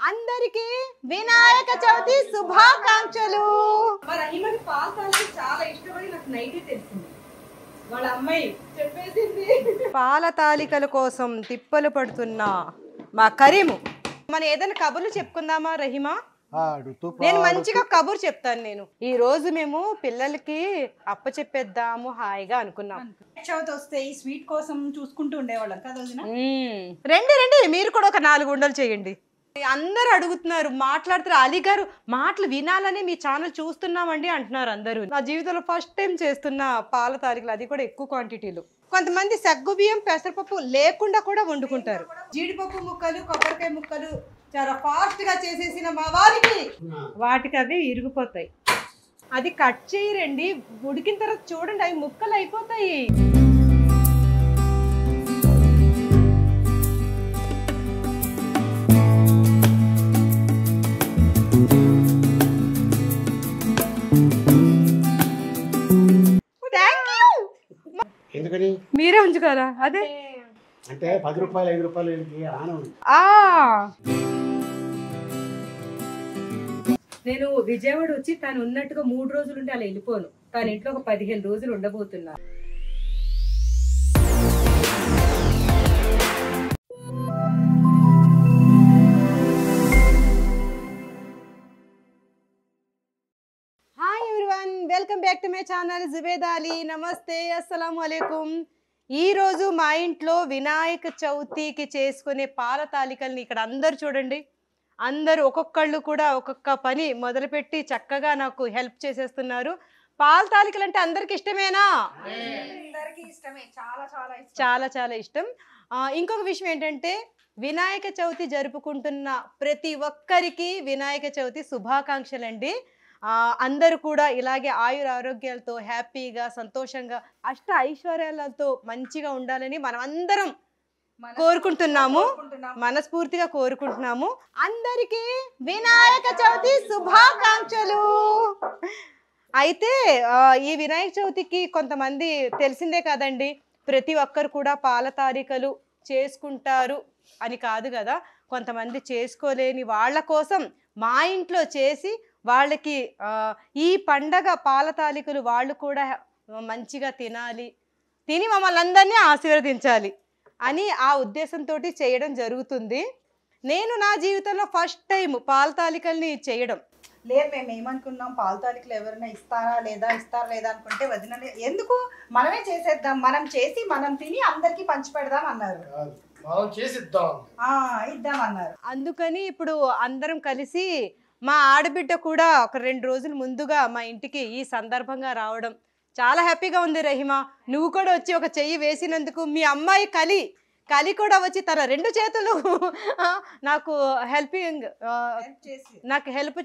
అందరికీ వినాయక చవితి శుభాకాంక్షలు. రహిమకి పాలతాలికలు చాలా ఇష్టపడి నాకు నైటే తెలిసింది. వాళ్ళ అమ్మాయి చెప్పేసింది. పాలతాలికల కోసం తిప్పలు పడుతున్నా మా కరీము. మనం ఏదైనా కబుర్లు చెప్పుకుందామా రహిమా? నేను మంచిగా కబుర్ చెప్తాను. నేను ఈ రోజు మేము పిల్లలకి అప్ప చెప్పేద్దాము హాయిగా అనుకున్నాం. చవితి వస్తే ఈ స్వీట్ కోసం చూసుకుంటూ ఉండేవాళ్ళం కదా. రండి రండి, మీరు కూడా ఒక 4 ఉండలు చేయండి. అందరూ అడుగుతున్నారు, మాట్లాడుతారు. అలీ గారు మాటలు వినాలని మీ ఛానల్ చూస్తున్నామండి అంటున్నారు అందరూ. నా జీవితంలో ఫస్ట్ టైం చేస్తున్న పాల తాలికలు, అది కూడా ఎక్కువ క్వాంటిటీలో. కొంతమంది సగ్గు బియ్యం పెసరపప్పు లేకుండా కూడా వండుకుంటారు. జీడిపప్పు ముక్కలు, కొబ్బరికాయ ముక్కలు చాలా ఫాస్ట్ గా చేసేసిన మా వాటికి అవి ఇరిగిపోతాయి. అది కట్ చేయరండి, ఉడికిన తర్వాత చూడండి అవి ముక్కలు అయిపోతాయి. మీరే ఉంచుకోరా? అదే అంటే 10 రూపాయలు 5 రూపాయలు నేను విజయవాడ వచ్చి తను ఉన్నట్టుగా 3 రోజులు ఉంటే అలా వెళ్ళిపోను. తన ఇంట్లో ఒక 15 రోజులు ఉండబోతున్నా. Hi everyone, welcome back to my channel Zubeda Ali. నమస్తే, అస్సలాము అలైకుం. ఈరోజు మా ఇంట్లో వినాయక చవితికి చేసుకునే పాల తాలికల్ని ఇక్కడ అందరు చూడండి. అందరూ ఒక్కొక్కళ్ళు కూడా ఒక్కొక్క పని మొదలుపెట్టి చక్కగా నాకు హెల్ప్ చేసేస్తున్నారు. పాల తాలికలు అంటే అందరికి ఇష్టమేనా? చాలా చాలా ఇష్టం. ఇంకొక విషయం ఏంటంటే, వినాయక చవితి జరుపుకుంటున్న ప్రతి ఒక్కరికి వినాయక చవితి శుభాకాంక్షలు అండి. అందరూ కూడా ఇలాగే ఆయుర ఆరోగ్యాలతో హ్యాపీగా సంతోషంగా అష్ట ఐశ్వర్యాలతో మంచిగా ఉండాలని మనం అందరం కోరుకుంటున్నాము, మనస్ఫూర్తిగా కోరుకుంటున్నాము. అందరికీ వినాయక చవితి శుభాకాంక్షలు. అయితే ఈ వినాయక చవితికి కొంతమంది తెలిసిందే కదండి, ప్రతి ఒక్కరు కూడా పాల తాలికలు చేసుకుంటారు అని కాదు కదా. కొంతమంది చేసుకోలేని వాళ్ళ కోసం మా ఇంట్లో చేసి వాళ్ళకి ఈ పండగ పాల తాలికలు వాళ్ళు కూడా మంచిగా తిని మమ్మల్ని అందరినీ ఆశీర్వదించాలి అని ఆ ఉద్దేశంతో చేయడం జరుగుతుంది. నేను నా జీవితంలో ఫస్ట్ టైం పాల తాలికల్ని చేయడం. లేదు, మేము ఏమనుకున్నాం, పాల తాలికలు ఎవరైనా ఇస్తారా లేదా అనుకుంటే వదిన ఎందుకు మనమే చేసేద్దాం, మనం చేసి మనం తిని అందరికి పంచి పెడదాం అన్నారు. ఇద్దాం అన్నారు. అందుకని ఇప్పుడు అందరం కలిసి మా ఆడబిడ్డ కూడా ఒక 2 రోజుల ముందుగా మా ఇంటికి ఈ సందర్భంగా రావడం చాలా హ్యాపీగా ఉంది. రహిమా, నువ్వు కూడా వచ్చి ఒక చెయ్యి వేసినందుకు, మీ అమ్మాయి కలి కూడా వచ్చి తన 2 చేతులు నాకు హెల్ప్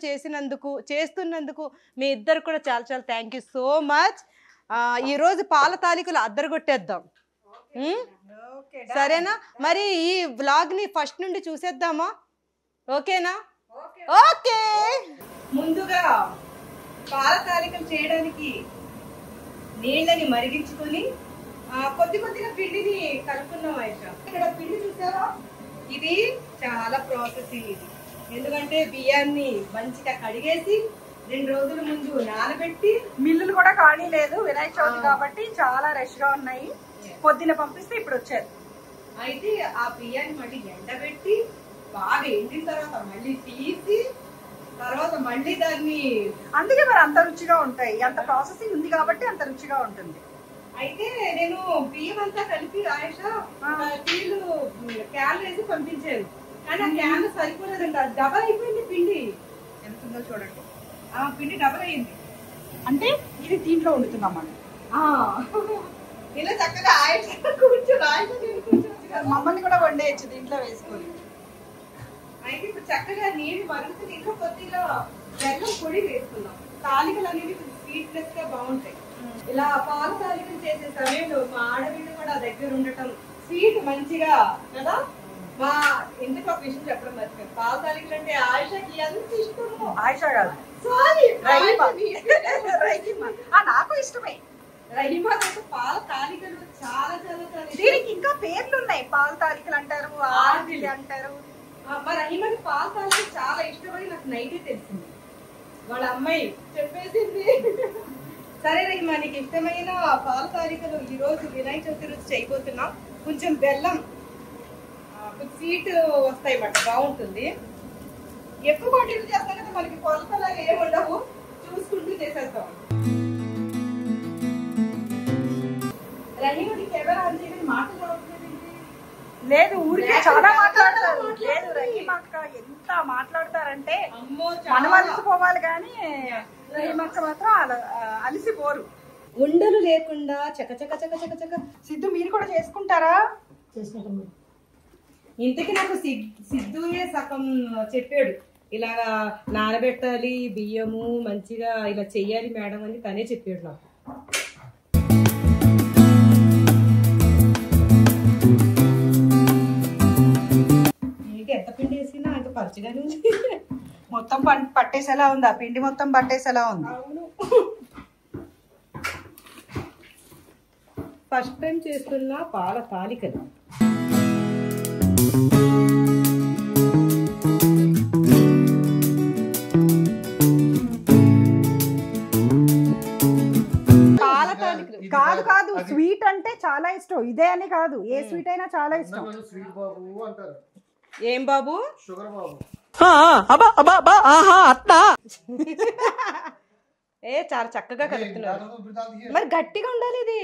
చేస్తున్నందుకు మీ ఇద్దరు కూడా చాలా చాలా థ్యాంక్ యూ సో మచ్. ఈరోజు పాల తాలికలు అద్దరగొట్టేద్దాం, సరేనా? మరి ఈ వ్లాగ్ని ఫస్ట్ నుండి చూసేద్దామా? ఓకేనా? ఓకే. ముందుగా పాల తాలికలు చేయడానికి నీళ్ళని మరిగించుకొని కొద్దిగా పిండిని కలుపుకున్నాం. ఇక్కడ పిండి చూసారా, ఇది చాలా ప్రాసెసింగ్ ఇది. ఎందుకంటే బియ్యాన్ని మంచిగా కడిగేసి 2 రోజుల ముందు నానబెట్టి, మిల్లులు కూడా ఖాళీ లేదు వినాయక చవితి కాబట్టి చాలా రష్ గా ఉన్నాయి. పొద్దున పంపిస్తే ఇప్పుడు వచ్చారు. అయితే ఆ బియ్యాన్ని మళ్ళీ ఎండబెట్టి బాగా ఎండిన తర్వాత మళ్ళీ తీసి తర్వాత మళ్ళీ దాన్ని, అందుకే మరి అంత రుచిగా ఉంటాయి. అంత ప్రాసెసింగ్ ఉంది కాబట్టి అంత రుచిగా ఉంటుంది. అయితే నేను బియ్యం అంతా కలిపి ఆయుష క్యాన్ వేసి పంపించాను, కానీ ఆ క్యాన్ సరిపోలేదంట. డబల్ అయిపోయింది పిండి. ఎంత ఉందో చూడండి, పిండి డబల్ అయింది. అంటే ఇది దీంట్లో వండుతున్నాం మనం. ఇలా చక్కగా ఆయుష కూర్చొని మమ్మల్ని కూడా వండేయచ్చు దీంట్లో వేసుకొని. అయితే ఇప్పుడు చక్కగా నీళ్ళు మరుగుతూ దీంట్లో కొద్దిగా బెల్లం పొడి వేసుకున్నాం. తాలికలు అనేవి స్వీట్నెస్ గా బాగుంటాయి. ఇలా పాల తాలికలు చేసే సమయంలో మా ఆడబిడ్డ కూడా దగ్గర ఉండటం, స్వీట్ మంచిగా కదా. మా ఇంటికి ఒక విషయం చెప్పడం మర్చిపోయాను, పాల తాలికలు అంటే ఆయుషకి ఎంత ఇష్టమో. ఆయుష కాదు, సారీ, నాకు ఇష్టమే. రహిమా పాల తాలికలు చాలా చాలా చాలా. దీనికి ఇంకా పేర్లు ఉన్నాయి, పాల తాలికలు అంటారు, ఆర్జిల్ అంటారు. మా రహీమకి పాలు తాగితే చాలా ఇష్టమని నాకు నైటే తెలిసింది. వాళ్ళ అమ్మాయి చెప్పేసింది. సరే రహీమా, నీకు ఇష్టమైన పాలు తాలికలు ఈ రోజు వినాయక చవితి రోజు చేయబోతున్నాం. కొంచెం బెల్లం కొంచెం స్వీట్ వస్తాయి అన్నమాట, బాగుంటుంది. ఎక్కువ క్వాంటిటీ చేస్తాం కదా, మనకి కొలతలాగా ఏమి ఉండవు, చూసుకుంటూ చేసేస్తాం. రహీమకి కెమెరా ఆన్ చేయని మాటలు రావట్లేదు. లేదు, ఊరికే చాలా మాట్లాడతారు. లేదు, రహీమక్క ఎంత మాట్లాడతారంటే మనం అలసిపోవాలి కానీ రహీమక్క మాత్రం అలసిపోరు. ఉండలు లేకుండా చక చక చక చక చక. సిద్ధు మీరు కూడా చేసుకుంటారా? ఇంతకి నాకు సిద్ధుయే సగం చెప్పాడు, ఇలాగా నానబెట్టాలి బియ్యము, మంచిగా ఇలా చెయ్యాలి మేడం అని తనే చెప్పాడు నాకు. ఎంత పిండి వేసినా అంత పరచగానే ఉంది. మొత్తం పట్టేసేలా ఉంది, ఆ పిండి మొత్తం పట్టేసేలా ఉంది. అవును, ఫస్ట్ టైం చేస్తున్న పాల తాలికలు. పాల తాలికలు కాదు కాదు, స్వీట్ అంటే చాలా ఇష్టం. ఇదే అని కాదు, ఏ స్వీట్ అయినా చాలా ఇష్టం. స్వీట్ బాబు అంటారు. ఏం బాబు? షుగర్ బాబు. చాలా చక్కగా కలుపుతున్నారు. మరి గట్టిగా ఉండాలి ఇది.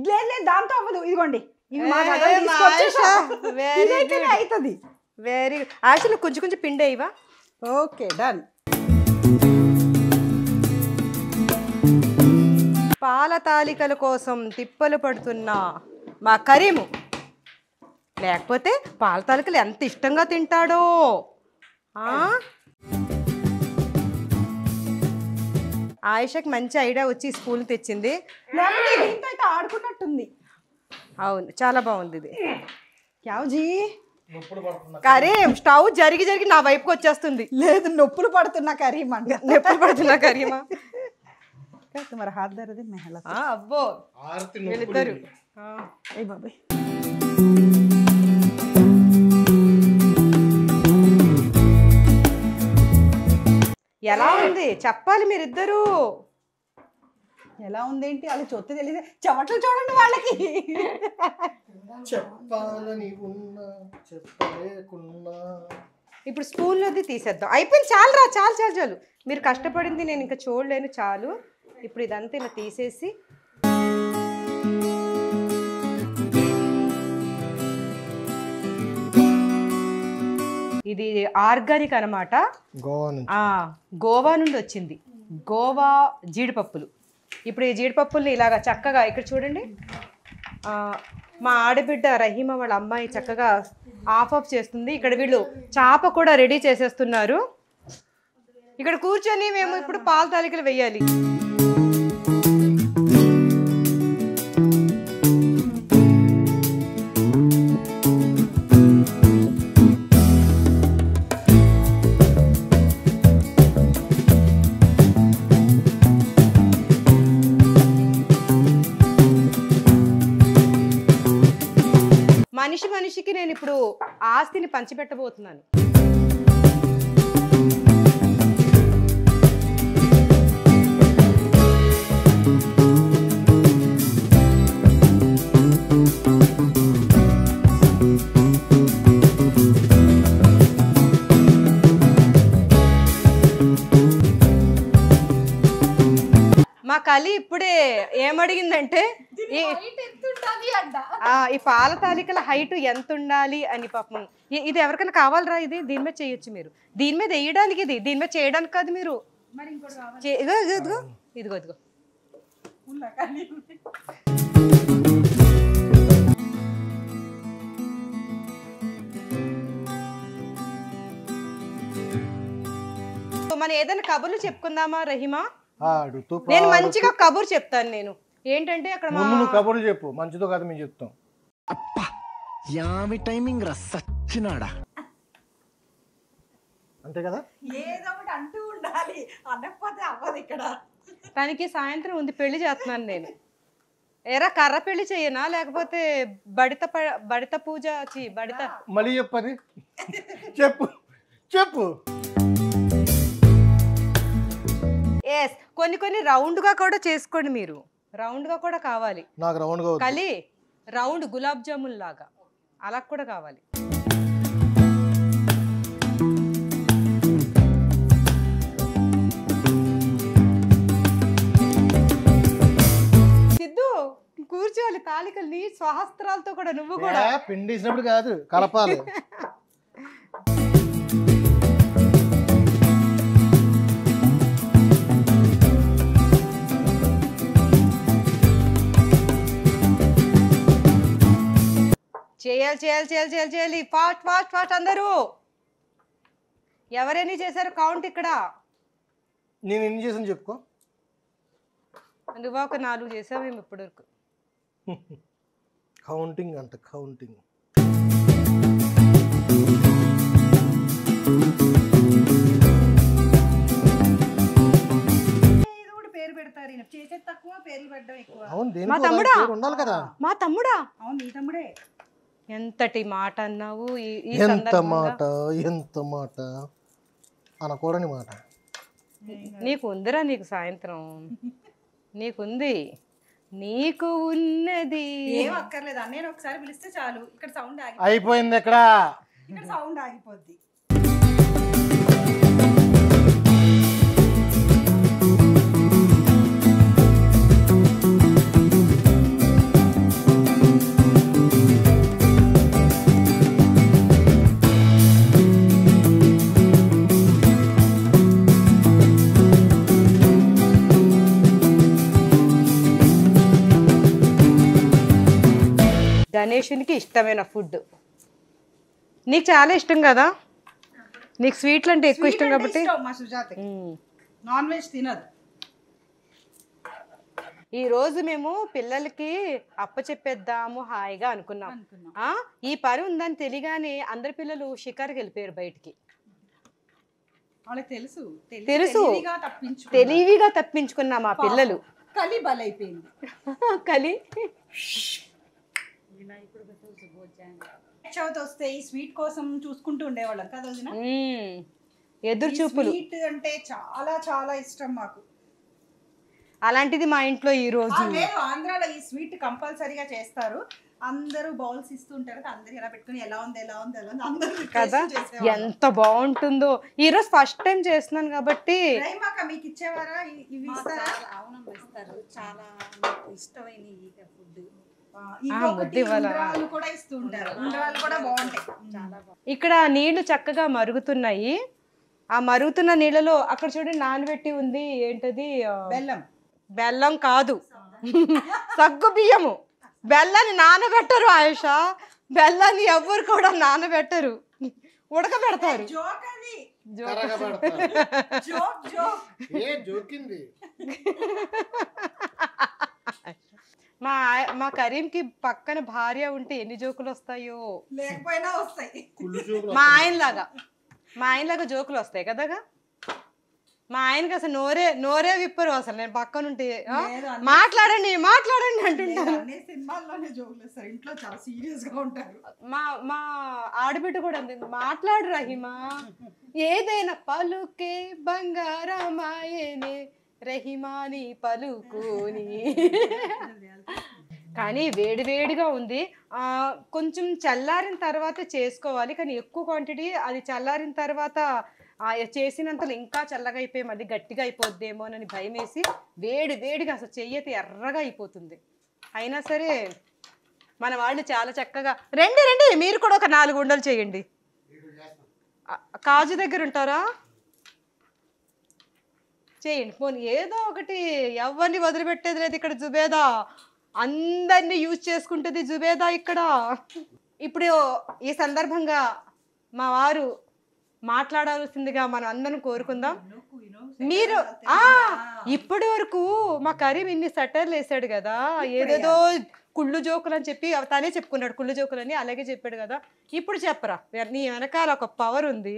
లేదు, దాంతో అవ్వదు. ఇదిగోండి, అవుతుంది. Very good. యాక్చువల్లీ కొంచెం కొంచెం పిండి అయ్యవా? Okay, done. పాల తాలికల కోసం తిప్పలు పడుతున్న మా కరీము, లేకపోతే పాల తాలికలు ఎంత ఇష్టంగా తింటాడో. ఆయిషకి మంచి ఐడియా వచ్చి స్కూల్ తెచ్చింది. అయితే ఆడుకున్నట్టుంది. అవును, చాలా బాగుంది ఇది. క్యావ్జీ, కరీం స్టవ్ జరిగి జరిగి నా వైపుకి వచ్చేస్తుంది. లేదు, నొప్పులు పడుతున్నా కరీం అంట. నొప్పులు పడుతున్నా కరీమా. మరి హాత్ దర్ద్ మెహలా. అబ్బో వెళ్తారు. ఏ బాబాయ్, ఎలా ఉంది చెప్పాలి మీరిద్దరూ. ఎలా ఉందేంటి వాళ్ళు చొత్తు తెలియదు. చెమటలు చూడండి వాళ్ళకి. చెప్పాలని ఉన్నా చెప్పలేకున్నా. ఇప్పుడు స్పూన్లోది తీసేద్దాం. అయిపోయింది, చాలు రా, చాలు చాలు చాలు. మీరు కష్టపడింది నేను ఇంకా చూడలేను, చాలు. ఇప్పుడు ఇదంతా ఇలా తీసేసి ఇది ఆర్గానిక్ అనమాట, గోవా నుండి వచ్చింది. గోవా జీడిపప్పులు. ఇప్పుడు ఈ జీడిపప్పుల్ని ఇలాగా చక్కగా ఇక్కడ చూడండి, మా ఆడబిడ్డ రహీమా వాళ్ళ అమ్మాయి చక్కగా ఆఫ్ చేస్తుంది. ఇక్కడ వీళ్ళు చాప కూడా రెడీ చేసేస్తున్నారు. ఇక్కడ కూర్చొని మేము ఇప్పుడు పాల తాలికలు వేయాలి. మనిషి మనిషికి నేను ఇప్పుడు ఆస్తిని పంచిపెట్టబోతున్నాను. మా కలి ఇప్పుడే ఏమడిగిందంటే ఈ పాల తాలికల హైట్ ఎంత ఉండాలి అని. పాపం ఇది ఎవరికైనా కావాలరా? ఇది దీని మీద చేయొచ్చు మీరు, దీని మీద వేయడానికి, ఇది దీని మీద చేయడానికి కాదు మీరు. ఇదిగో ఇదిగో ఇదిగో ఇదిగో. మనం ఏదైనా కబుర్లు చెప్పుకుందామా రహీమా? నేను మంచిగా కబుర్ చెప్తాను. నేను ఏంటంటే అక్కడ కబుర్లు చెప్పు, మంచిదో కాదు మేము చెప్తాం. టైమింగ్ రా సచ్చినాడా, అంతే కదా. ఏదో ఒకటి అంటూ ఉండాలి, అనకపోతే అవ్వదు ఇక్కడ. తనకి సాయంత్రం ఉంది, పెళ్లి చేస్తున్నాను నేను. ఎరా కర్ర పెళ్లి చెయ్యనా లేకపోతే బడిత పూజ బడిత మళ్ళీ చెప్పని చెప్పు చెప్పు. ఎస్, కొన్ని రౌండ్గా కూడా చేసుకోండి మీరు. రౌండ్గా కూడా కావాలి నాకు రౌండ్గా వద్దు. కలి, రౌండ్ గులాబ్ జామున్ లాగా అలా కూడా కావాలి. సిద్ధు కూర్చోవాలి, తాలికలు నీ స్వహస్త్రాలతో కూడా నువ్వు కూడా. పిండి వేసినప్పుడు కాదు, కలపాలి. చేయాలి ఫాస్ట్ ఫాస్ట్ ఫాస్ట్ అందరూ. ఎవరెన్ని చేశారు కౌంట్ ఇక్కడ? నేను ఎన్ని చేసాను చెప్పుకో. నువ్వు ఒక 4 చేసావేమో ఇప్పటి వరకు. కౌంటింగ్ అంట, కౌంటింగ్. ఏదో ఒకటి పేరు పెడతారు, ఈయన చేసేది తక్కువ, పేర్లు పెట్టడం ఎక్కువ. అవును, మా దేనికి తమ్ముడా? పేరు ఉండాలి కదా. మా తమ్ముడా? అవును, నీ తమ్ముడే. ఎంతటి మాట అన్నావు ఈ ఎంత సందర్భంగా. మాట, ఎంత మాట, అనకూడని మాట. నీకు ఉందిరా, నీకు సాయంత్రం నీకుంది, నీకు ఉన్నది. ఏం అక్కర్లేదు, అన్నయ్య ఒకసారి పిలిస్తే చాలు. ఇక్కడ సౌండ్ అయిపోయింది ఇక్కడ. ఇక్కడ సౌండ్ ఆగిపోద్ది. గణేషునికి ఇష్టమైన ఫుడ్ నీకు చాలా ఇష్టం కదా, నీకు స్వీట్లు అంటే ఎక్కువ ఇష్టం కాబట్టి. మా సుజాత నాన్ వెజ్ తినదు. ఈ రోజు మేము పిల్లలకి అప్పచెప్పేద్దాము హాయిగా అనుకున్నాం. ఈ పని ఉందని తెలియగానే అందరి పిల్లలు షికారుకి వెళ్ళిపోయారు బయటికి. వాళ్ళకి తెలుసు తెలుసు, తెలివిగా తప్పించుకున్నాం మా పిల్లలు. కలి బలైపోయింది. కలి చవితి వస్తే ఈ స్వీట్ కోసం చూసుకుంటూ ఉండేవాళ్ళం కదా వదినా. ఎదురు చూపులు. స్వీట్ అంటే చాలా చాలా ఇష్టం మాకు. అలాంటిది మా ఇంట్లో ఈ రోజు. ఆంధ్రాలో ఈ స్వీట్ కంపల్సరీగా చేస్తారు. అందరూ బౌల్స్ ఇస్తుంటారు, అందరు ఎలా పెట్టుకుని ఎలా ఉంది ఎలా ఉంది ఎలా ఉంది అందరూ కదా, ఎంత బాగుంటుందో. ఈ రోజు ఫస్ట్ టైం చేస్తున్నాను కాబట్టి. మీకు ఇచ్చేవారా ఇవి? ఇస్తారా? అవునమ్మా ఇస్తారు, చాలా ఇష్టమైన ఫుడ్. ఉండ్రాళ్ళు కూడా ఇస్తూ ఉంటారు, ఉండ్రాళ్ళు కూడా బాగుంటాయి. చాలా బాగుంటాయి. ఇక్కడ నీళ్లు చక్కగా మరుగుతున్నాయి. ఆ మరుగుతున్న నీళ్ళలో అక్కడ చూడండి నానబెట్టి ఉంది. ఏంటది? బెల్లం. బెల్లం కాదు, సగ్గు బియ్యము. బెల్లాన్ని నానబెట్టరు ఆయుష, బెల్లాన్ని ఎవ్వరు కూడా నానబెట్టరు, ఉడకబెడతారు. మా కరీంకి పక్కన భార్య ఉంటే ఎన్ని జోకులు వస్తాయో. లేకపోయినా వస్తాయి. మా ఆయనలాగా జోకులు వస్తాయి కదగా. మా ఆయనకి అసలు నోరే విప్పరు అసలు. నేను పక్కనుంటే మాట్లాడండి మాట్లాడండి అంటుంటారు. సినిమాల్లోనే జోకులు వస్తారు, ఇంట్లో చాలా సీరియస్ గా ఉంటారు. మా ఆడబిడ్డ కూడా అంది, మాట్లాడు రహిమా, ఏదైనా పలుకే బంగారమాయనే రహిమాని పలుకుని. కానీ వేడివేడిగా ఉంది. కొంచెం చల్లారిన తర్వాత చేసుకోవాలి, కానీ ఎక్కువ క్వాంటిటీ. అది చల్లారిన తర్వాత చేసినంతలో ఇంకా చల్లగా అయిపోయి మళ్ళీ గట్టిగా అయిపోద్దేమో అని భయం వేసి వేడిగా అసలు చెయ్యతే ఎర్రగా అయిపోతుంది. అయినా సరే మన వాళ్ళు చాలా చక్కగా. రండి మీరు కూడా ఒక 4 ఉండలు చేయండి. కాజు దగ్గర ఉంటారా? చేయండి పోనీ ఏదో ఒకటి. ఎవరిని వదిలిపెట్టేది లేదు ఇక్కడ. జుబేదా అందరినీ యూజ్ చేసుకుంటుంది జుబేదా ఇక్కడ. ఇప్పుడు ఈ సందర్భంగా మా వారు మాట్లాడాల్సిందిగా మనం అందరం కోరుకుందాం. మీరు ఇప్పటి వరకు మా కరీం ఇన్ని సటర్లు వేసాడు కదా, ఏదేదో కుళ్ళు జోకులు అని చెప్పి తనే చెప్పుకున్నాడు కుళ్ళు జోకులు అని, అలాగే చెప్పాడు కదా. ఇప్పుడు చెప్పరా, నీ వెనకాల ఒక పవర్ ఉంది,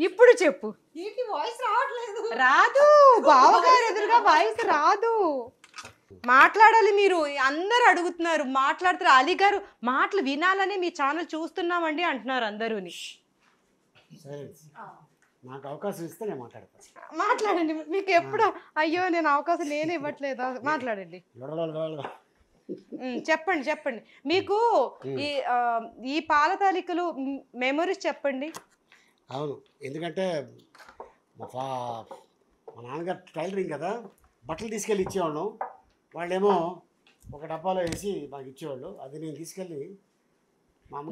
ఇప్పుడు చెప్పు. వాయిస్ రావట్లేదు. రాదు, బావగారు ఎదురుగా వాయిస్ రాదు. మాట్లాడాలి, మీరు అందరు అడుగుతున్నారు, మాట్లాడుతారు. అలీ గారు మాటలు వినాలని మీ ఛానల్ చూస్తున్నామండి అంటున్నారు అందరూని. నాకు అవకాశం ఇస్తే నేను మాట్లాడతాను. మాట్లాడండి, మీకు ఎప్పుడు అయ్యో నేను అవకాశం నేనే ఇవ్వట్లేదా, మాట్లాడండి. చెప్పండి చెప్పండి, మీకు ఈ పాల తాలికలు మెమరీస్ చెప్పండి. అవును, ఎందుకంటే మా నాన్నగారు టైలరింగ్ కదా, బట్టలు తీసుకెళ్ళి ఇచ్చేవాళ్ళం. వాళ్ళేమో ఒక డబ్బాలో వేసి మాకు ఇచ్చేవాళ్ళు. అది నేను తీసుకెళ్ళి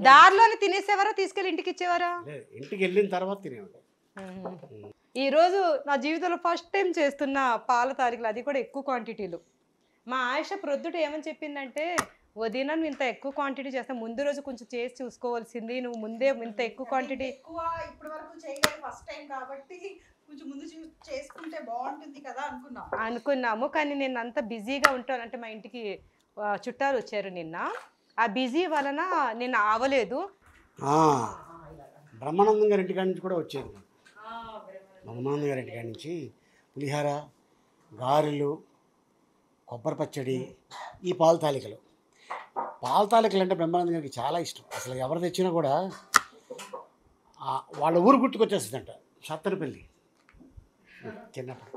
దారిలోనే తినేసేవారా, తీసుకెళ్ళి ఇంటికి ఇచ్చేవారా? ఇంటికి వెళ్ళిన తర్వాత తినేవాళ్ళు. ఈరోజు నా జీవితంలో ఫస్ట్ టైం చేస్తున్న పాల తాలికలు, అది కూడా ఎక్కువ క్వాంటిటీలు. మా ఆయుష ప్రొద్దుట ఏమని చెప్పిందంటే, వదిన నువ్వు ఇంత ఎక్కువ క్వాంటిటీ చేస్తా, ముందు రోజు కొంచెం చేసి చూసుకోవాల్సింది, నువ్వు ముందే ఇంత ఎక్కువ క్వాంటిటీ. ఎక్కువ ఇప్పటి వరకు చేయలేదు, ఫస్ట్ టైం కాబట్టి కొంచెం ముందు చేసుకుంటే బాగుంటుంది కదా అనుకున్నాము. కానీ నేను అంత బిజీగా ఉంటాను, అంటే మా ఇంటికి చుట్టాలు వచ్చారు నిన్న, ఆ బిజీ వలన నేను ఆవలేదు. బ్రహ్మానందం గారి ఇంటికాడి నుంచి కూడా వచ్చేది. బ్రహ్మానందం గారి ఇంటికాడి నుంచి పులిహార, గారెలు, కొబ్బరి పచ్చడి, ఈ పాల తాలికలు. పాల తాలికలు అంటే బ్రహ్మానందం గారికి చాలా ఇష్టం. అసలు ఎవరు తెచ్చినా కూడా వాళ్ళ ఊరు గుర్తుకొచ్చేస్తుందంట, సత్తనపల్లి. చిన్నప్పుడు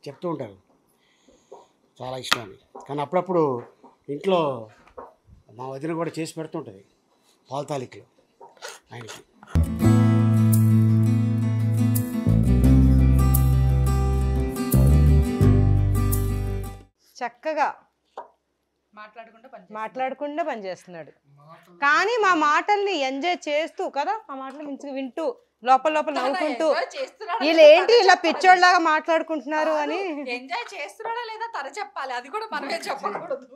చెప్తూ ఉంటారు చాలా ఇష్టం అని. కానీ అప్పుడప్పుడు ఇంట్లో మా వదిన కూడా చేసి పెడుతుంటుంది పాల తాలికలు ఆయనకి. చక్కగా మాట్లాడకుండా పనిచేస్తున్నాడు. కానీ మా మాటల్ని ఎంజాయ్ చేస్తూ కదా, మా మాటలు మంచిగా వింటూ లోపల లోపల నవ్వుకుంటూ, వీళ్ళు ఏంటి ఇలా పిచ్చోళ్ళలాగా మాట్లాడుకుంటున్నారు అని. ఎంజాయ్ చేస్తున్నాడా లేదా తన చెప్పాలి, అది కూడా మనమే చెప్పకూడదు.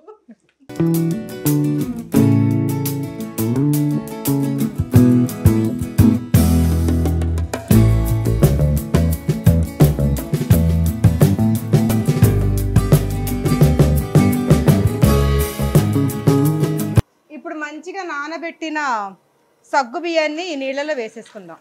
ఇప్పుడు మంచిగా నానబెట్టిన సగ్గు బియ్యాన్ని ఈ నీళ్ళలో వేసేసుకుందాం.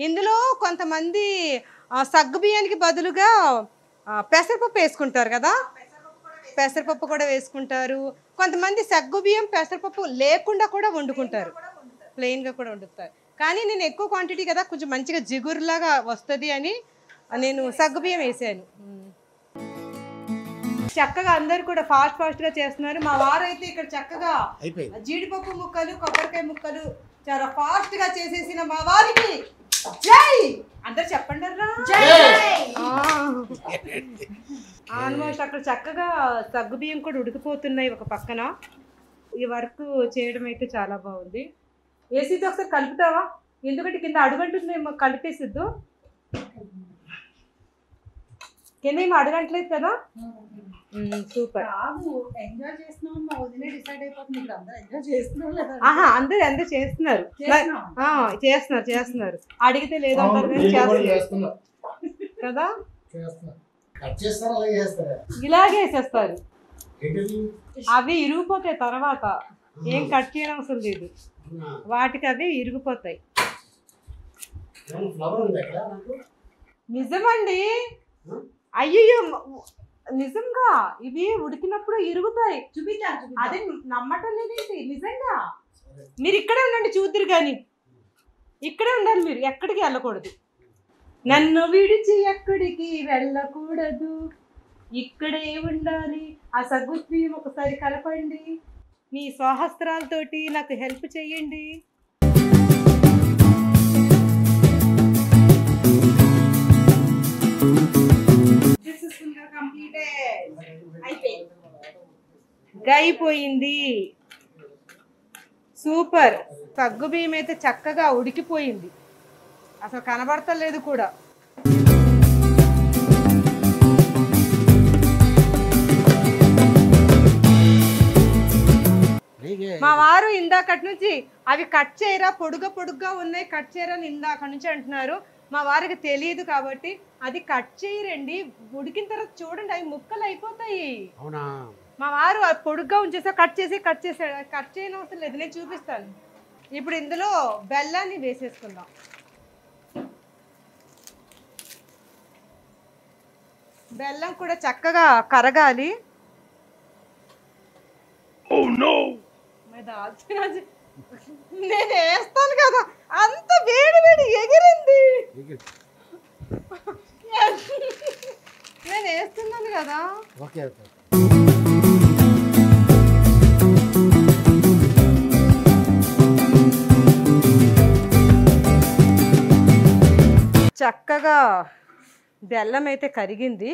ఇందులో కొంతమంది సగ్గు బియ్యానికి బదులుగా పెసరపప్పు వేసుకుంటారు కదా, పెసరపప్పు కూడా వేసుకుంటారు. కొంతమంది సగ్గు బియ్యం పెసరపప్పు లేకుండా కూడా వండుకుంటారు, ప్లెయిన్గా కూడా వండుతారు. కానీ నేను ఎక్కువ క్వాంటిటీ కదా, కొంచెం మంచిగా జిగురులాగా వస్తుంది అని నేను సగ్గు బియ్యం వేసాను. చక్కగా అందరు కూడా ఫాస్ట్గా చేస్తున్నారు. మా వారు అయితే ఇక్కడ చక్కగా జీడిపప్పు ముక్కలు, కొబ్బరికాయ ముక్కలు చాలా ఫాస్ట్గా చేసేసిన మా వారికి జై అందరు చెప్పండి. ఆల్మోస్ట్ అక్కడ చక్కగా సగ్గు బియ్యం కూడా ఉడికిపోతున్నాయి ఒక పక్కన. ఈ వర్క్ చేయడం అయితే చాలా బాగుంది. ఏసీతో ఒకసారి కలుపుతావా, ఎందుకంటే కింద అడుగంటుంది, కలిపేసిద్దు. కింద ఏమో అడగట్లేదు కదా. సూపర్. ఎంజాయ్ చేస్తున్నాం, మా వదిలే డిసైడ్ అయిపోతుంది ఇక్కడ అందరూ ఎంజాయ్ చేస్తున్నారు. అందరూ చేస్తున్నారు చేస్తున్నారు అడిగితే లేదంటారు కదా. ఇలాగే వేసేస్తారు, అవి ఇరిగిపోతాయి తర్వాత, ఏం కట్ చేయడం అవసరం లేదు, వాటికి అవి ఇరిగిపోతాయి. నిజమండి, అయ్యో నిజంగా ఇవి ఉడికినప్పుడు ఇరుగుతాయి. చూపించాను, అదే నమ్మటం లేదేంటి, నిజంగా. మీరు ఇక్కడే ఉండండి చూద్దరు, కానీ ఇక్కడే ఉండాలి, మీరు ఎక్కడికి వెళ్ళకూడదు. నన్ను విడిచి ఎక్కడికి వెళ్ళకూడదు, ఇక్కడే ఉండాలి. ఆ సగ్గు బియ్యం ఒకసారి కలపండి, మీ స్వహస్త్రాలతోటి నాకు హెల్ప్ చేయండి. కంప్లీటెడ్ అయిపోయింది. అయిపోయింది. సూపర్. సగ్గుబియ్యం అయితే చక్కగా ఉడికిపోయింది, అసలు కనబడతలేదు కూడా. మా వారు ఇందాకటి నుంచి అవి కట్ చేయరా, పొడుగ్గా ఉన్నాయి, కట్ చేయరా అని ఇందాక నుంచి అంటున్నారు. మా వారికి తెలియదు కాబట్టి అది కట్ చేయరండి, ఉడికిన తర్వాత చూడండి అవి ముక్కలు అయిపోతాయి. అవునా? మా వారు పొడుగ్గా ఉంచేసా, కట్ చేసాడు. కట్ చేయని అవసరం లేదు, నేను చూపిస్తాను. ఇప్పుడు ఇందులో బెల్లాన్ని వేసేసుకుందాం. బెల్లం కూడా చక్కగా కరగాలి. నేను వేస్తాను కదా, అంత వేడి ఎగిరింది. నేను వేస్తున్నాను కదా. Okay okay. చక్కగా బెల్లం అయితే కరిగింది.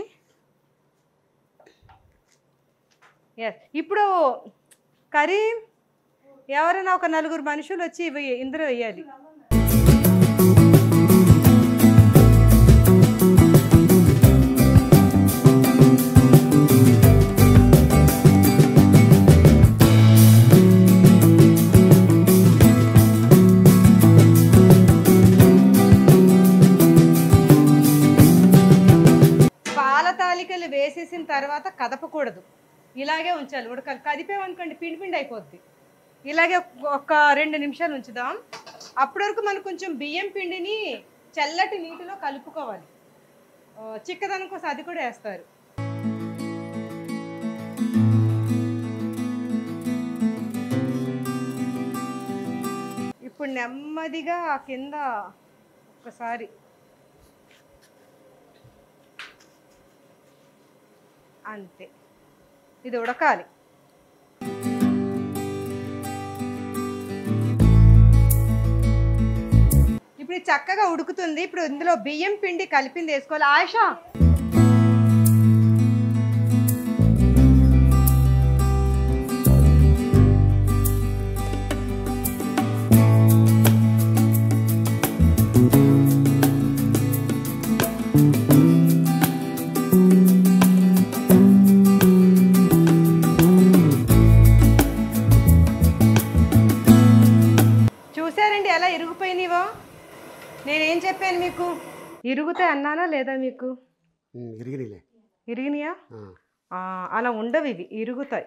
ఇప్పుడు కర్రీ ఎవరైనా ఒక 4 మనుషులు వచ్చి ఇవి ఇందులో వేయాలి. పాల తాలికలు వేసేసిన తర్వాత కదపకూడదు, ఇలాగే ఉంచాలి. ఉడకాలి. కదిపేమనుకోండి పిండి అయిపోద్ది. ఇలాగే ఒక 2 నిమిషాలు ఉంచుదాం. అప్పటి వరకు మనం కొంచెం బియ్యం పిండిని చల్లటి నీటిలో కలుపుకోవాలి. చిక్కదనం కోసం అది కూడా వేస్తారు. ఇప్పుడు నెమ్మదిగా కింద ఒక్కసారి అంతే, ఇది ఉడకాలి. ఇప్పుడు చక్కగా ఉడుకుతుంది. ఇప్పుడు ఇందులో బియ్యం పిండి కలిపింది వేసుకోవాలి. ఆయిషా, చూసారండి ఎలా ఇరుగుపోయినావో? నేనేం చెప్పాను మీకు? ఇరుగుతాయి అన్నానా లేదా మీకు? ఇరిగినాయా? అలా ఉండవు, ఇవి ఇరుగుతాయి.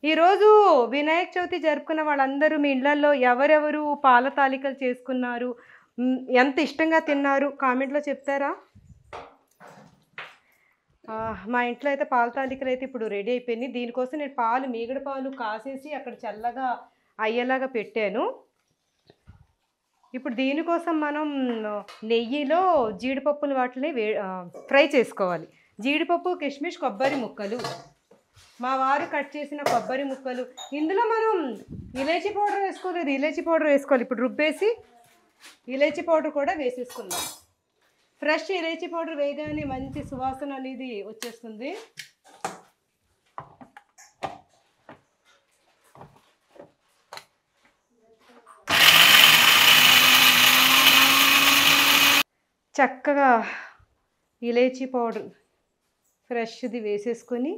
ఈరోజు వినాయక చవితి జరుపుకున్న వాళ్ళందరూ మీ ఇళ్లలో ఎవరెవరు పాల తాలికలు చేసుకున్నారు, ఎంత ఇష్టంగా తిన్నారు కామెంట్లో చెప్తారా? మా ఇంట్లో అయితే పాల తాలికలు అయితే ఇప్పుడు రెడీ అయిపోయినాయి. దీనికోసం నేను మీగడ పాలు కాసేసి అక్కడ చల్లగా అయ్యేలాగా పెట్టాను. ఇప్పుడు దీనికోసం మనం నెయ్యిలో జీడిపప్పులు వాటిని ఫ్రై చేసుకోవాలి. జీడిపప్పు, కిస్మిస్, కొబ్బరి ముక్కలు, మా వారు కట్ చేసిన కొబ్బరి ముక్కలు. ఇందులో మనం ఇలాచీ పౌడర్ వేసుకోలేదు, ఇలాచీ పౌడర్ వేసుకోవాలి. ఇప్పుడు రుబ్బేసి ఇలాచీ పౌడర్ కూడా వేసేసుకుందాం. ఫ్రెష్ ఇలాచీ పౌడర్ వేయగానే మంచి సువాసన అనేది వచ్చేస్తుంది. చక్కగా ఇలాచీ పౌడర్ ఫ్రెష్ది వేసేసుకొని,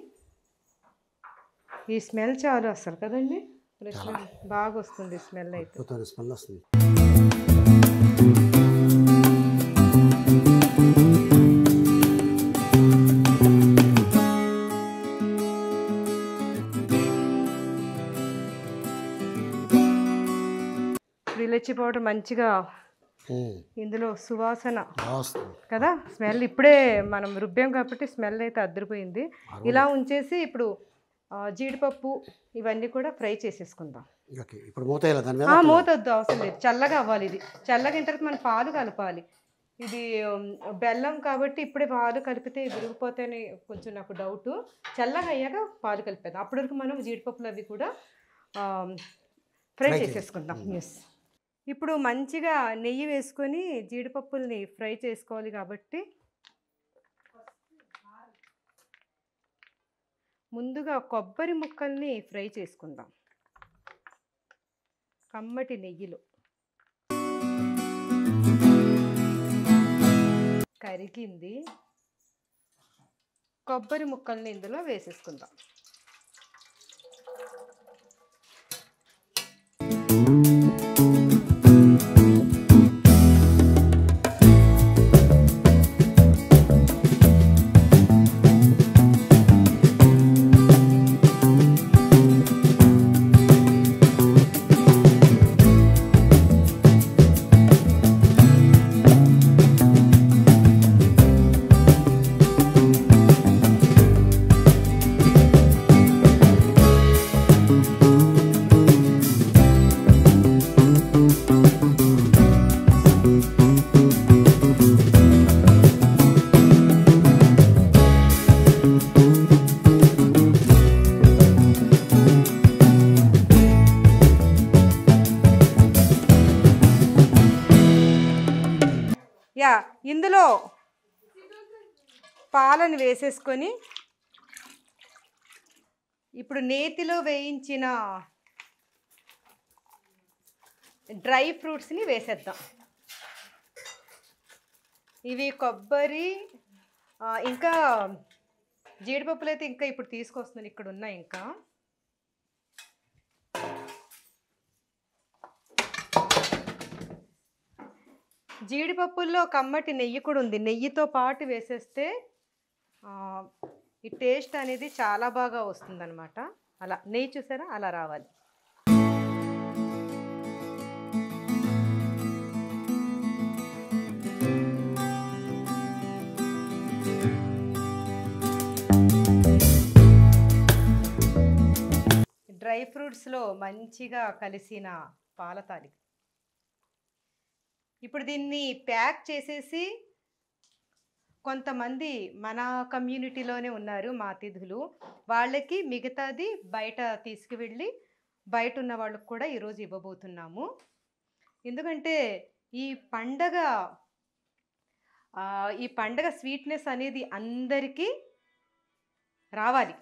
ఈ స్మెల్ చాలు అసలు కదండి, ఫ్రెష్ బాగా వస్తుంది స్మెల్. అయితే స్మెల్ వస్తుంది. ఇలాచీ పౌడర్ మంచిగా ఇందులో సువాసన కదా, స్మెల్ ఇప్పుడే మనం రుబ్బాం కాబట్టి స్మెల్ అయితే అద్దరిపోయింది. ఇలా ఉంచేసి ఇప్పుడు జీడిపప్పు ఇవన్నీ కూడా ఫ్రై చేసేసుకుందాం. మూత వద్దు, అవసరం లేదు, చల్లగా అవ్వాలి. ఇది చల్లగా అయిన తర్వాత మనం పాలు కలపాలి. ఇది బెల్లం కాబట్టి ఇప్పుడే పాలు కలిపితే విరిగిపోతేనే కొంచెం నాకు డౌట్. చల్లగా అయ్యాక పాలు కలిపేద్దాం. అప్పటి వరకు మనం జీడిపప్పులు అవి కూడా ఫ్రై చేసేసుకుందాం. ఎస్, ఇప్పుడు మంచిగా నెయ్యి వేసుకొని జీడిపప్పుల్ని ఫ్రై చేసుకోవాలి కాబట్టి ముందుగా కొబ్బరి ముక్కల్ని ఫ్రై చేసుకుందాం కమ్మటి నెయ్యిలో. కరిగింది. కొబ్బరి ముక్కల్ని ఇందులో వేసేసుకుందాం. ఇందులో పాలను వేసేసుకొని ఇప్పుడు నేతిలో వేయించిన డ్రై ఫ్రూట్స్ని వేసేద్దాం. ఇవి కొబ్బరి ఇంకా జీడిపప్పులు అయితే ఇంకా ఇప్పుడు తీసుకొస్తున్నాను, ఇక్కడ ఉన్నాయి. ఇంకా జీడిపప్పుల్లో కమ్మటి నెయ్యి కూడా ఉంది. నెయ్యితో పాటు వేసేస్తే ఈ టేస్ట్ అనేది చాలా బాగా వస్తుందన్నమాట. అలా నెయ్యి చూసారా, అలా రావాలి. డ్రై ఫ్రూట్స్లో మంచిగా కలిసిన పాల తాలిక. ఇప్పుడు దీన్ని ప్యాక్ చేసేసి, కొంతమంది మన కమ్యూనిటీలోనే ఉన్నారు మా అతిథులు, వాళ్ళకి మిగతాది బయట తీసుకువెళ్ళి బయట ఉన్న వాళ్ళకు కూడా ఈరోజు ఇవ్వబోతున్నాము. ఎందుకంటే ఈ పండగ స్వీట్నెస్ అనేది అందరికీ రావాలి.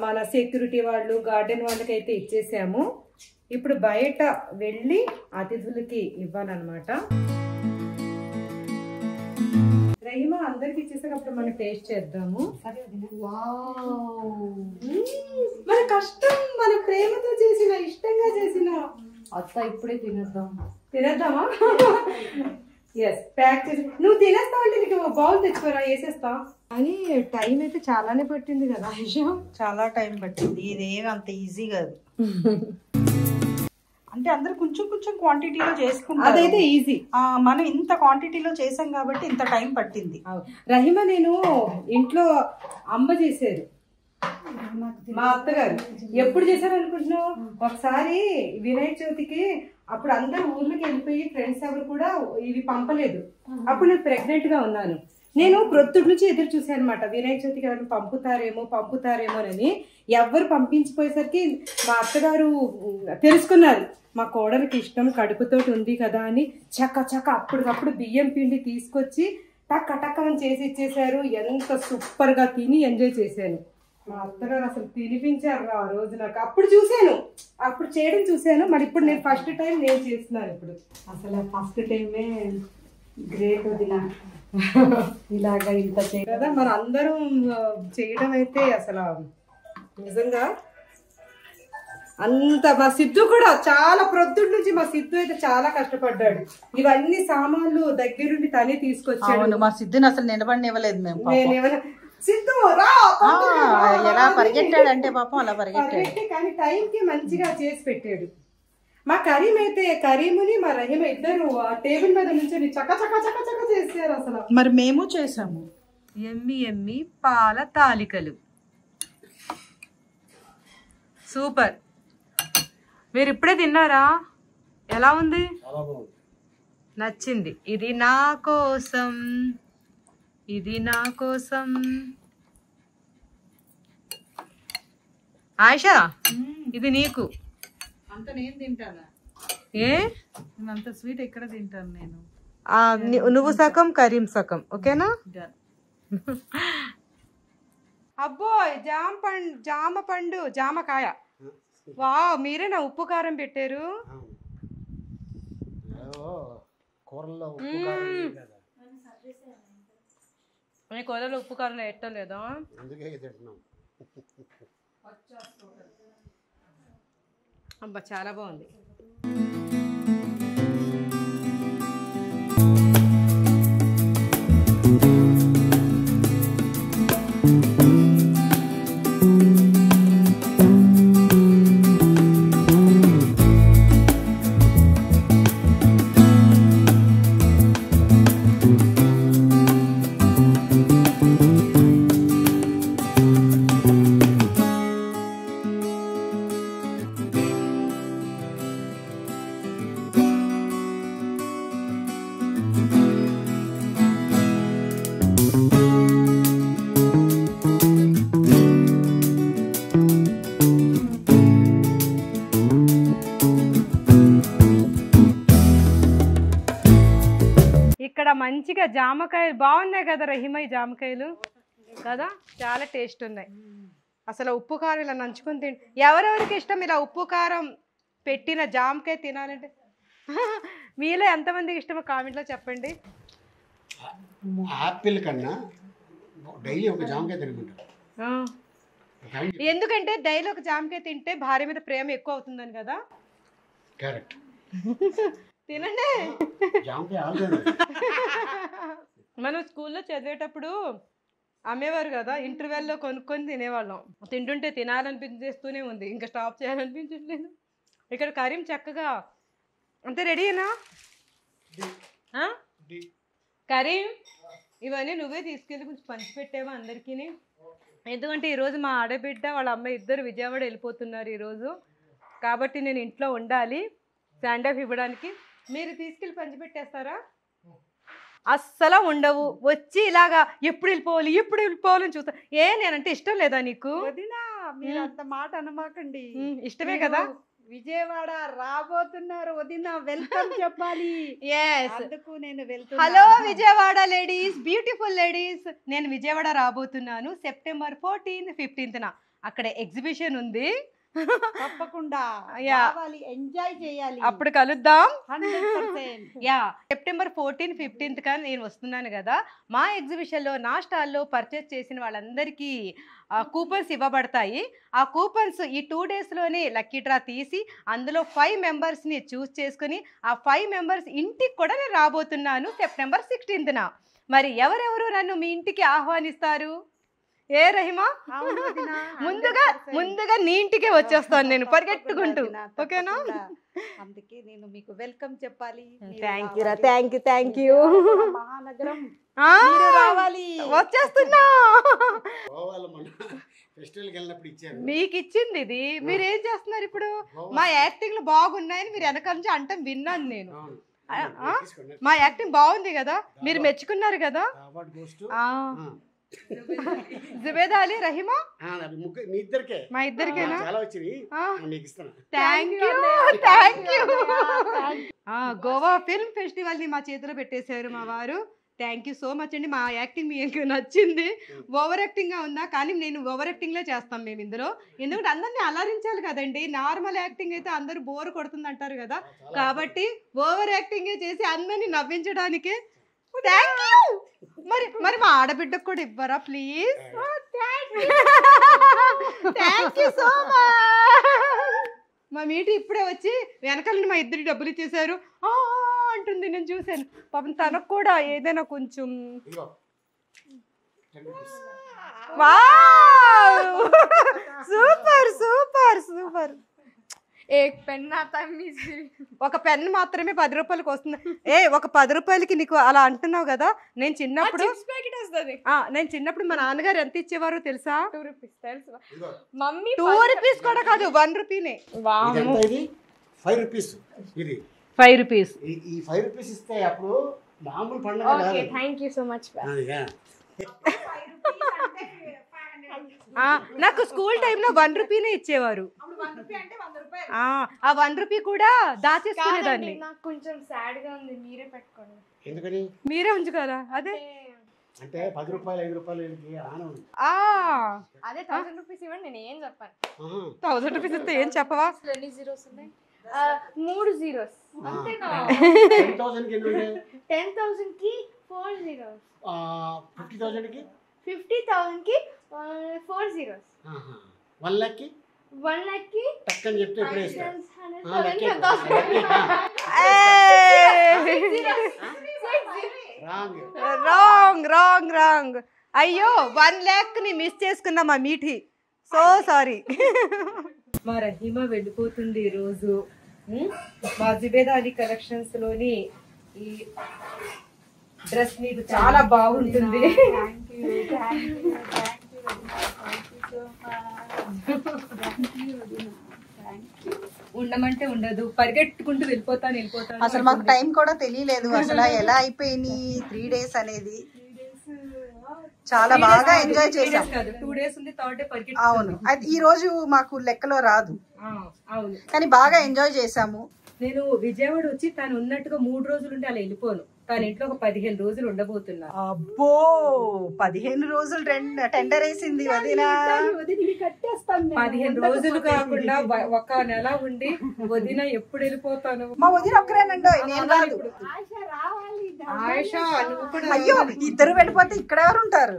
మన సెక్యూరిటీ వాళ్ళు, గార్డెన్ వాళ్ళకైతే ఇచ్చేసాము. ఇప్పుడు బయట వెళ్ళి అతిథులకి ఇవ్వాలన్నమాట. రహిమా అందరికి ఇచ్చేసేటప్పుడు మనం టేస్ట్ చేద్దాము. మన కష్టం, మన ప్రేమతో చేసిన, ఇష్టంగా చేసిన అత్త ఇప్పుడే తినేద్దామా? ఎస్, ప్యాక్ చేసి నువ్వు తినేస్తావు అంటే నీకు బౌల్ తెచ్చుకోరా, వేసేస్తా అని. టైం అయితే చాలానే పట్టింది కదా ఆయిషా? చాలా టైం పట్టింది. ఇదేం అంత ఈజీ కాదు. అంటే అందరు కొంచెం కొంచెం క్వాంటిటీలో చేసుకుంటారు. అదైతే ఈజీ. మనం ఇంత క్వాంటిటీలో చేసాం కాబట్టి ఇంత టైం పట్టింది. రహిమా నేను ఇంట్లో అమ్మ చేసేది, మా అత్తగారు ఎప్పుడు చేశారు అనుకుంటున్నావు? ఒకసారి వినాయక చవితికి అప్పుడు అందరు ఊర్లోకి వెళ్ళిపోయి ఫ్రెండ్స్ ఎవరు కూడా ఇవి పంపలేదు. అప్పుడు నేను ప్రెగ్నెంట్ గా ఉన్నాను. నేను ప్రొద్దుటి నుంచి ఎదురు చూసాను అనమాట, వినాయక చవితికి ఎవరైనా పంపుతారేమోనని. ఎవ్వరు పంపించిపోయేసరికి మా అత్తగారు తెలుసుకున్నారు మా కోడలికి ఇష్టం, కడుపుతోటి ఉంది కదా అని చక్క అప్పటికప్పుడు బియ్యం పిండి తీసుకొచ్చి టక్కమని చేసి ఇచ్చేసారు. ఎంత సూపర్ గా తిని ఎంజాయ్ చేశాను. మా అత్తగారు అసలు తినిపించారు ఆ రోజు నాకు. అప్పుడు చేయడం చూశాను. మరి ఇప్పుడు నేను ఫస్ట్ టైం నేను చేస్తున్నాను. ఇప్పుడు అసలు ఫస్ట్ టైమే గ్రేట్ వదిన. ఇలాగా ఇంత చేయడం కదా మన అందరం చేయడం అయితే అసలు నిజంగా అంత. మా సిద్ధు కూడా చాలా ప్రొద్దుటి నుంచి మా సిద్ధు అయితే చాలా కష్టపడ్డాడు. ఇవన్నీ సామాన్లు దగ్గరుండి తనే తీసుకొచ్చాడు. మా సిద్ధుని అసలు నిలబడినివ్వలేదు మేము. నేనేమైనా సిద్ధు రా ఎలా పరిగెట్టాడంటే పాపం అలా పరిగెట్టాడు. కానీ టైంకి మంచిగా చేసి పెట్టాడు. మా కరీం అయితే, కరీముని మా రహిమ ఇద్దరు ఆ టేబుల్ మీద నుంచి చక్క చేసారు అసలు. మరి మేము చేసాము. ఎమ్మి పాల తాలికలు సూపర్. మీరు ఇప్పుడే తిన్నారా? ఎలా ఉంది? నచ్చింది. ఇది నా కోసం, ఆయిషా ఇది నీకు. అంత నేను తింటానా? ఏ అంత స్వీట్ ఎక్కడ తింటాను నేను? నువ్వు సగం, కరీం సగం, ఓకేనా? అబ్బో జామకాయ. వావ్, మీరేనా ఉప్పు కారం పెట్టారు? కూరలో ఉప్పు కారం ఎట్టం లేదా? అబ్బా చాలా బాగుంది. ఇక్కడ మంచిగా జామకాయలు బాగున్నాయి కదా రహిమ, ఈ జామకాయలు కదా చాలా టేస్ట్ ఉన్నాయి. అసలు ఉప్పు కారం ఇలా నంచుకొని తింటే ఎవరెవరికి ఇష్టం ఇలా ఉప్పు కారం పెట్టిన జామకాయ తినాలంటే? మీలో ఎంతమందికి ఇష్టమో కామెంట్లో చెప్పండి. యాపిల్ కన్నా డైలీ ఒక జామకాయ తినమంటారు. ఎందుకంటే డైలీ ఒక జామకాయ తింటే భార్య మీద ప్రేమ ఎక్కువ అవుతుందని కదా. కరెక్ట్. తినండి. జామకాయ మనం స్కూల్లో చదివేటప్పుడు అమ్మేవారు కదా, ఇంటర్వెల్లో కొనుక్కొని తినేవాళ్ళం. తింటుంటే తినాలనిపించేస్తూనే ఉంది, ఇంకా స్టాప్ చేయాలనిపించట్లేదు. ఇక్కడ కరీం చక్కగా అంతే రెడీనా? కరీం ఇవన్నీ నువ్వే తీసుకెళ్ళి కొంచెం పంచిపెట్టావా అందరికీ? ఎందుకంటే ఈరోజు మా ఆడబిడ్డ వాళ్ళ అమ్మాయి ఇద్దరు విజయవాడ వెళ్ళిపోతున్నారు ఈరోజు, కాబట్టి నేను ఇంట్లో ఉండాలి స్టాండ్ ఆఫ్ ఇవ్వడానికి. మీరు తీసుకెళ్ళి పంచిపెట్టేస్తారా? అస్సలు ఉండవు. వచ్చి ఇలాగా ఎప్పుడు వెళ్ళిపోవాలని చూస్తా. నేనంటే ఇష్టం లేదా నీకు? వదినా మీరు అంత మాట అనమాకండి. ఇష్టమే కదా. విజయవాడ రాబోతున్నారు వదినా, వెల్కమ్ చెప్పాలి. అందుకు నేను వెళ్తున్నా. Hello Vijayawada ladies, beautiful ladies, నేను విజయవాడ రాబోతున్నాను సెప్టెంబర్ 14, 15న. అక్కడ ఎగ్జిబిషన్ ఉంది. తప్పకుండా యా. రావాలి, ఎంజాయ్ చేయాలి. అప్పుడు కలుద్దాం. 100%. యా, సెప్టెంబర్ 14, 15 కానీ నేను వస్తున్నాను కదా. మా ఎగ్జిబిషన్లో నా స్టాల్లో పర్చేస్ చేసిన వాళ్ళందరికీ కూపన్స్ ఇవ్వబడతాయి. ఆ కూపన్స్ ఈ 2 డేస్లోనే లక్కీ డ్రా తీసి అందులో 5 మెంబర్స్ని చూస్ చేసుకుని ఆ 5 మెంబర్స్ ఇంటికి కూడా నేను రాబోతున్నాను సెప్టెంబర్ 16న. మరి ఎవరెవరు నన్ను మీ ఇంటికి ఆహ్వానిస్తారు? ఏ రహిమా, అవును వదినా, ముందుగా నీ ఇంటికే వచ్చేస్తాను నేను పరిగెట్టుకుంటూ. ఓకేనా? అందుకే నేను మీకు వెల్కమ్ చెప్పాలి. మీరు థ్యాంక్ యూ రా, రావాలి. Thank you. మహానగరం ఆ, మీరు రావాలి. వచ్చేస్తున్నా. గోవాలో మన ఫెస్టివల్కి వెళ్ళినప్పుడు ఇచ్చారు. మీకు ఇచ్చింది ఇది, మీరు ఏం చేస్తున్నారు ఇప్పుడు? మా యాక్టింగ్లు బాగున్నాయని మీరు వెనకాల నుంచి అంటాం విన్నాను నేను. అవును. తీసుకోండి. మా యాక్టింగ్ బాగుంది కదా, మీరు మెచ్చుకున్నారు కదా. Award goes to Zubeda Ali, Rahima, మీ ఇద్దరికే. మా ఇద్దరికేనా? చాలా వచ్చినాయి, మీకు ఇస్తాను. Thank you, thank you. Goa film festival ని మా చేతిలో పెట్టేశారు మా వారు. థ్యాంక్ యూ సో మచ్ అండి. మా యాక్టింగ్ మీకు నచ్చింది. ఓవర్ యాక్టింగ్గా ఉందా? కానీ నేను ఓవర్ యాక్టింగ్లే చేస్తాం మేము ఇందులో. ఎందుకంటే అందరినీ అలరించాలి కదండి. నార్మల్ యాక్టింగ్ అయితే అందరూ బోర్ కొడుతుంది అంటారు కదా. కాబట్టి ఓవర్ యాక్టింగే చేసి అందరినీ నవ్వించడానికే. Thank you. మరి మా ఆడబిడ్డకు కూడా ఇవ్వరా please? Thank you so much. మా మీటి ఇప్పుడే వచ్చి వెనకాల మా ఇద్దరికి డబ్బులు ఇచ్చేసారు అంటుంది, నేను చూశాను. పాపం తనకు కూడా ఏదైనా కొంచెం. Wow, super super super. ఒక పెన్ మాత్రమే 10 రూపాయలకి వస్తుంది. ఒక 10 రూపాయలకి నీకు అలా అంటున్నావు కదా. నేను చిన్నప్పుడు మా నాన్నగారు ఎంత ఇచ్చేవారో తెలుసా? 2 రూపీస్ తెలుసు. 2 రూపీస్ కూడా కాదు, 1 రూపీనే. ఇది 5 రూపీస్. ఇది 5 రూపీస్. ఈ 5 రూపీస్ ఇస్తే అప్పుడు మామూలు పండుగ okay, thank you so much. నాకు స్కూల్ టైంలో 1 రూపీనే ఇచ్చేవారు. ఆ 1 రూపీ కూడా దాచేసుకునేదాన్ని. నాకు కొంచెం సాడ్ గా ఉంది, మీరే పెట్టుకోండి. ఎందుకని? మీరే ఉంచుకోరా? అదే అంటే 10 రూపాయలు 5 రూపాయలు ఆనందం. అదే 1000 రూపీస్ ఇవ్వండి, నేను ఏం చెప్పాను. 1000 రూపీస్ ఇస్తే ఏం చెప్పవా? 20 zeros ఉన్నాయి, 3 zeros అంతేనా? 10,000 కి ఎన్ని ఉంటాయి? 10,000 కి 4 zeros, 50,000 కి 50,000 కి 4 zeros, 1 lakh కి 1 lakh కి టక్కని చెప్తే ఇప్పుడే ఇస్తాను. 10,000. Wrong wrong wrong. అయ్యో 1 lakh ని మిస్ చేసుకున్నా మా మీఠి. So sorry. మా రహీమా వెళ్ళిపోతుంది ఈరోజు. మా జుబేదా అలీ కలెక్షన్స్ లోని ఈ డ్రెస్ నీకు చాలా బాగుంటుంది. ఉండమంటే ఉండదు, పరిగెట్టుకుంటూ వెళ్ళిపోతాను. అసలు మాకు టైం కూడా తెలియలేదు అసలు ఎలా అయిపోయింది 3 days అనేది. చాలా బాగా ఎంజాయ్ చేసాం. 2 days ఉంది, థర్డ్ డే పరిగెట్టు. అవును, అది ఈ రోజు మాకు లెక్కలో రాదు, అవును. కానీ బాగా ఎంజాయ్ చేసాము. నేను విజయవాడ వచ్చి తను ఉన్నట్టుగా 3 రోజులు ఉంటే అలా వెళ్ళిపోను. తన ఇంట్లో ఒక 15 రోజులు ఉండబోతున్నా. అబ్బో 15 రోజులు టెండర్ వేసింది వదినా. 15 రోజులు కాకుండా 1 నెల ఉండి వదిన ఎప్పుడు వెళ్ళిపోతాను. మా వదిన ఒక్కరేనండి, నేను కాదు. ఆయిషా నువ్వు కూడా. అయ్యో ఇద్దరు వెళ్ళిపోతే ఇక్కడ ఎవరు ఉంటారు?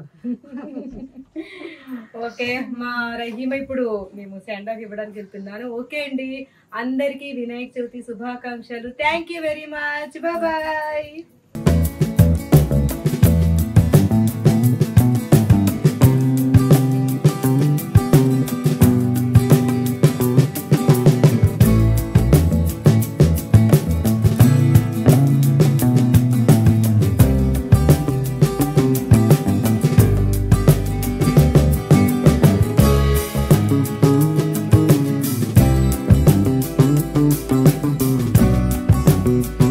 ఓకే, మా రహీమా ఇప్పుడు మేము సెండ్ ఆఫ్ ఇవ్వడానికి వెళ్తున్నాను. ఓకే అండి, అందరికీ వినాయక చవితి శుభాకాంక్షలు. Thank you very much. Bye. Thank you.